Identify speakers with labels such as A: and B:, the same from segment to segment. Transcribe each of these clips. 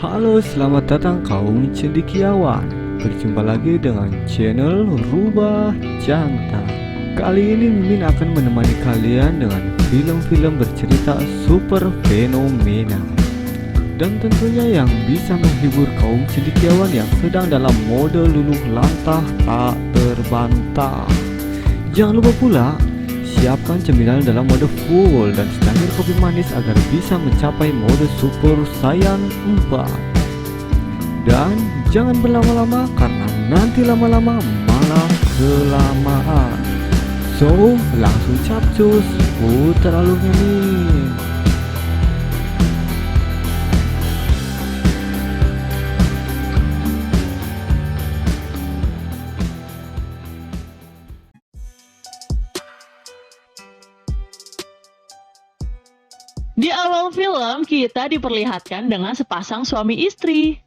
A: Halo, selamat datang kaum cendekiawan. Berjumpa lagi dengan channel Rubah Jantan. Kali ini Mimin akan menemani kalian dengan film-film bercerita super fenomena, dan tentunya yang bisa menghibur kaum cendekiawan yang sedang dalam mode luluh lantah tak terbantah. Jangan lupa pula siapkan cemilan dalam mode full dan secangkir kopi manis agar bisa mencapai mode super saiyan 4. Dan jangan berlama-lama karena nanti lama-lama malah kelamaan. So, langsung capcus, putar alurnya nih.
B: Di awal film, kita diperlihatkan dengan sepasang suami istri.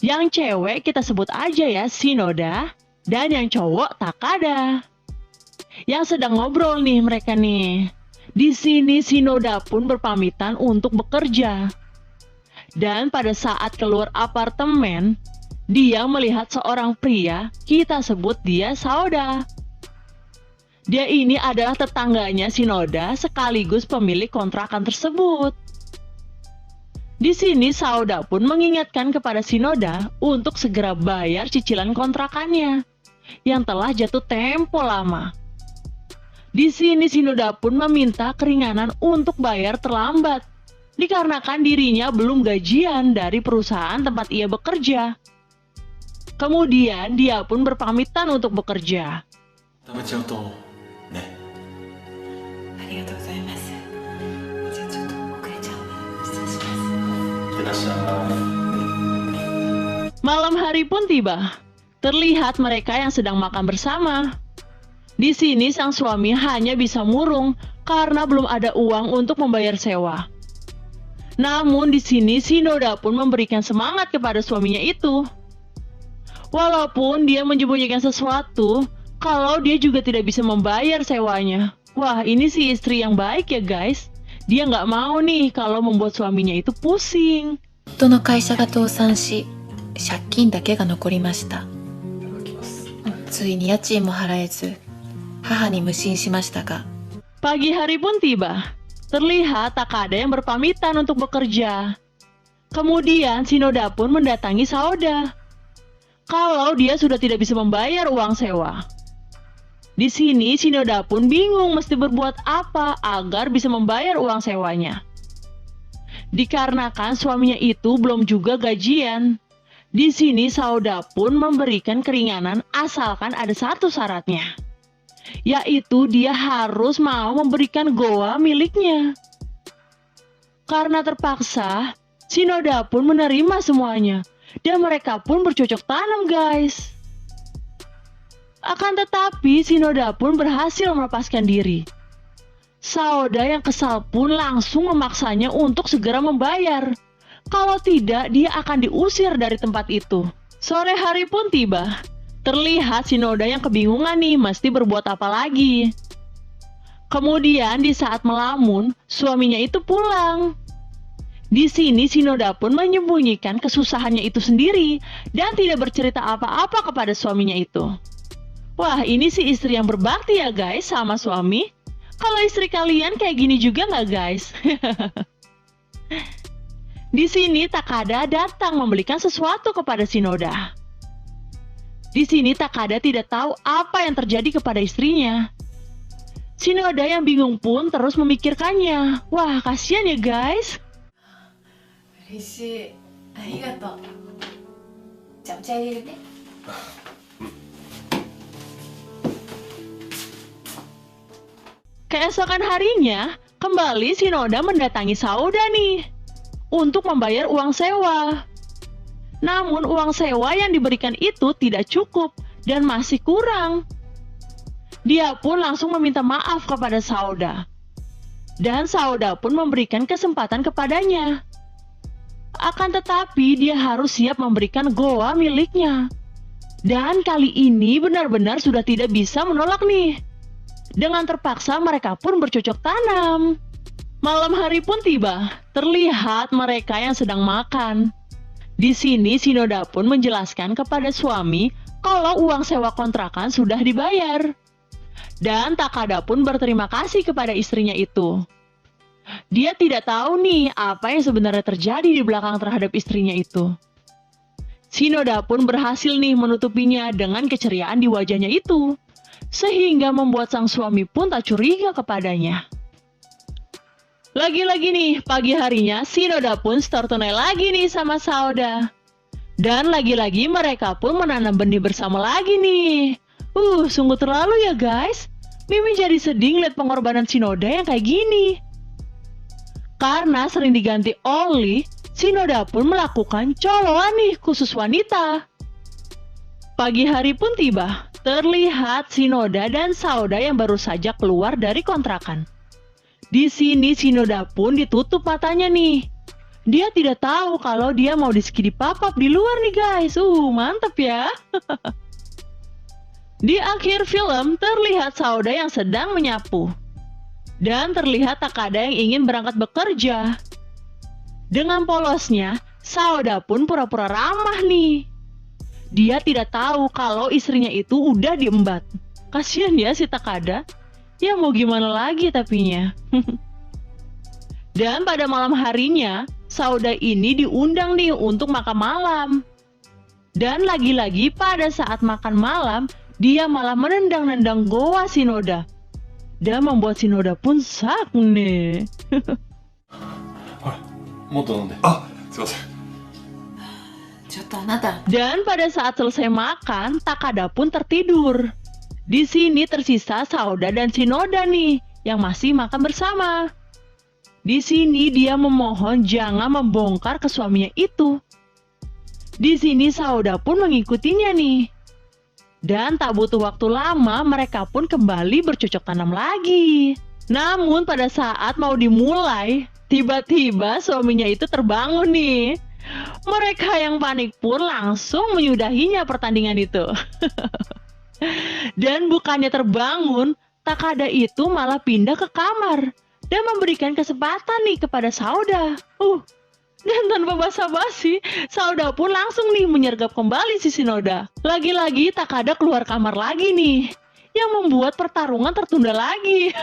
B: Yang cewek kita sebut aja ya Shinoda, dan yang cowok Takada. Yang sedang ngobrol nih mereka nih. Di sini Shinoda pun berpamitan untuk bekerja. Dan pada saat keluar apartemen, dia melihat seorang pria, kita sebut dia Sauda. Dia ini adalah tetangganya Shinoda sekaligus pemilik kontrakan tersebut. Di sini Sauda pun mengingatkan kepada Shinoda untuk segera bayar cicilan kontrakannya yang telah jatuh tempo lama. Di sini Shinoda pun meminta keringanan untuk bayar terlambat dikarenakan dirinya belum gajian dari perusahaan tempat ia bekerja. Kemudian dia pun berpamitan untuk bekerja.
C: 食べちゃうとね。
D: ありがとうございます。じゃあちょっと遅れちゃうね。失礼します。
C: いってらっしゃい。
B: Malam hari pun tiba. Terlihat mereka yang sedang makan bersama. Di sini sang suami hanya bisa murung karena belum ada uang untuk membayar sewa. Namun di sini Shinoda pun memberikan semangat kepada suaminya itu. Walaupun dia menyembunyikan sesuatu, kalau dia juga tidak bisa membayar sewanya. Wah, ini si istri yang baik ya guys. Dia nggak mau nih kalau membuat suaminya itu pusing.
D: 夫の会社が倒産し、借金だけが残りました。ついに家賃も払えず、母に無心しましたが。
B: Pagi hari pun tiba. Terlihat Takada yang berpamitan untuk bekerja. Kemudian Shinoda pun mendatangi Sauda. Kalau dia sudah tidak bisa membayar uang sewa. Di sini Shinoda pun bingung mesti berbuat apa agar bisa membayar uang sewanya. Dikarenakan suaminya itu belum juga gajian. Di sini Sauda pun memberikan keringanan asalkan ada satu syaratnya, yaitu dia harus mau memberikan goa miliknya. Karena terpaksa, Shinoda pun menerima semuanya dan mereka pun bercocok tanam guys. Akan tetapi Shinoda pun berhasil melepaskan diri. Sauda yang kesal pun langsung memaksanya untuk segera membayar. Kalau tidak, dia akan diusir dari tempat itu. Sore hari pun tiba. Terlihat Shinoda yang kebingungan nih mesti berbuat apa lagi. Kemudian di saat melamun, suaminya itu pulang. Di sini Shinoda pun menyembunyikan kesusahannya itu sendiri dan tidak bercerita apa-apa kepada suaminya itu. Wah, ini sih istri yang berbakti ya guys sama suami. Kalau istri kalian kayak gini juga nggak guys? Di sini Takada datang membelikan sesuatu kepada Shinoda. Di sini Takada tidak tahu apa yang terjadi kepada istrinya. Shinoda yang bingung pun terus memikirkannya. Wah, kasihan ya guys.
D: 嬉しい。ありがとう。じゃあお茶入れるね。
B: Keesokan harinya, kembali Shinoda mendatangi Sauda nih untuk membayar uang sewa. Namun uang sewa yang diberikan itu tidak cukup dan masih kurang. Dia pun langsung meminta maaf kepada Sauda. Dan Sauda pun memberikan kesempatan kepadanya. Akan tetapi dia harus siap memberikan goa miliknya. Dan kali ini benar-benar sudah tidak bisa menolak nih. Dengan terpaksa mereka pun bercocok tanam. Malam hari pun tiba. Terlihat mereka yang sedang makan. Di sini Shinoda pun menjelaskan kepada suami kalau uang sewa kontrakan sudah dibayar. Dan Takada pun berterima kasih kepada istrinya itu. Dia tidak tahu nih apa yang sebenarnya terjadi di belakang terhadap istrinya itu. Shinoda pun berhasil nih menutupinya dengan keceriaan di wajahnya itu, sehingga membuat sang suami pun tak curiga kepadanya. Lagi-lagi nih, pagi harinya Shinoda pun store tunai lagi nih sama Saoda. Dan lagi-lagi mereka pun menanam benih bersama lagi nih. Sungguh terlalu ya guys. Mimin jadi sedih lihat pengorbanan Shinoda yang kayak gini. Karena sering diganti oli, Shinoda pun melakukan coloan nih khusus wanita. Pagi hari pun tiba, terlihat Shinoda dan Saoda yang baru saja keluar dari kontrakan. Di sini Shinoda pun ditutup matanya nih. Dia tidak tahu kalau dia mau di papap di luar nih guys. Mantap ya. Di akhir film terlihat Saoda yang sedang menyapu. Dan terlihat Takada yang ingin berangkat bekerja. Dengan polosnya, Saoda pun pura-pura ramah nih. Dia tidak tahu kalau istrinya itu udah diembat. Kasian ya si Takada. Ya mau gimana lagi tapinya. Dan pada malam harinya, Saoda ini diundang nih untuk makan malam. Dan lagi-lagi pada saat makan malam, dia malah menendang-nendang goa Shinoda. Dan membuat Shinoda pun sak nih.
C: ほらもっと飲んで。すいません。
D: ちょっとあなた、
B: Dan pada saat selesai makan, Takada pun tertidur. Di sini tersisa Saoda dan Shinoda nih yang masih makan bersama. Di sini dia memohon jangan membongkar ke suaminya itu. Di sini Saoda pun mengikutinya nih. Dan tak butuh waktu lama mereka pun kembali bercocok tanam lagi. Namun pada saat mau dimulai, tiba-tiba suaminya itu terbangun nih. Mereka yang panik pun langsung menyudahinya pertandingan itu. Dan bukannya terbangun, Takada itu malah pindah ke kamar dan memberikan kesempatan nih kepada Saoda. Dan tanpa basa-basi, Saoda pun langsung nih menyergap kembali si Shinoda. Lagi-lagi Takada keluar kamar lagi nih, yang membuat pertarungan tertunda lagi.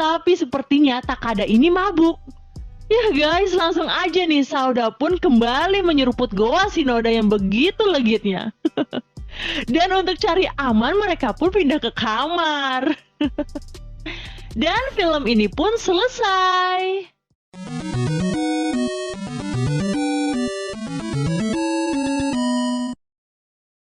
B: Tapi sepertinya Takada ini mabuk. Ya guys, langsung aja nih Saoda pun kembali menyeruput goa Shinoda yang begitu legitnya. Dan untuk cari aman mereka pun pindah ke kamar. Dan film ini pun selesai.